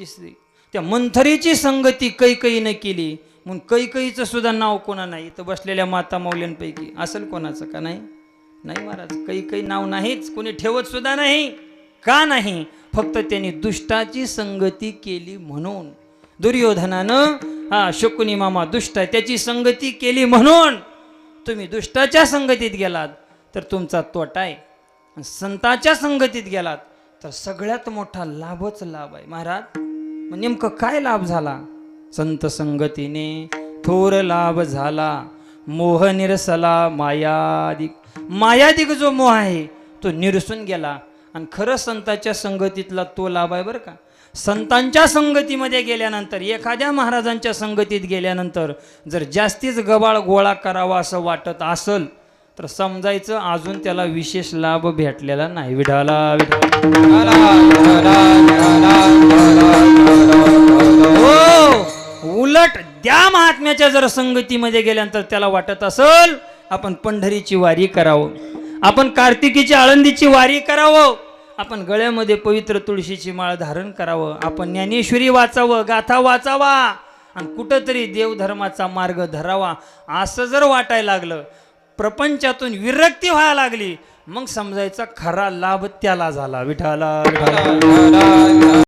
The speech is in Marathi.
मंथरीची स्त्री, त्या मंथरीची संगती कैकेयीने केली म्हणून कैकेयीचं सुद्धा नाव कोणा नाही. तर बसलेल्या माता मौल्यांपैकी असेल कोणाचं का नाही? नाही महाराज, कैकेयी नाव नाहीच, कोणी ठेवत सुद्धा नाही. का नाही? फक्त त्यांनी दुष्टाची संगती केली म्हणून. दुर्योधनानं शकुनी मामा दुष्ट आहे त्याची संगती केली म्हणून तुम्ही दुष्टाच्या संगतीत गेलात तर तुमचा तोटा आहे. संताच्या संगतीत गेलात तर सगळ्यात मोठा लाभच लाभ आहे. महाराज मग नेमकं काय लाभ झाला? संत संगतीने थोर लाभ झाला, मोह निरसला मायादिक. मायादिक जो मोह आहे तो निरसून गेला. आणि खरं संताच्या संगतीतला तो लाभ आहे बरं का. संतांच्या संगतीमध्ये गेल्यानंतर, एखाद्या महाराजांच्या संगतीत गेल्यानंतर जर जास्तीच गबाळ गोळा करावा असं वाटत असल तर समजायचं अजून त्याला विशेष लाभ भेटलेला नाही. विठाला हो, उलट त्या महात्म्याच्या जर संगतीमध्ये गेल्यानंतर त्याला वाटत असल आपण पंढरीची वारी करावं, आपण कार्तिकीची आळंदीची वारी करावं, आपण गळ्यामध्ये पवित्र तुळशीची माळ धारण करावं, आपण ज्ञानेश्वरी वाचावं, गाथा वाचावा आणि कुठंतरी देवधर्माचा मार्ग धरावा असं जर वाटायला लागलं, प्रपंचातून विरक्ती व्हायला लागली, मग समजायचा खरा लाभ त्याला झाला. विठाला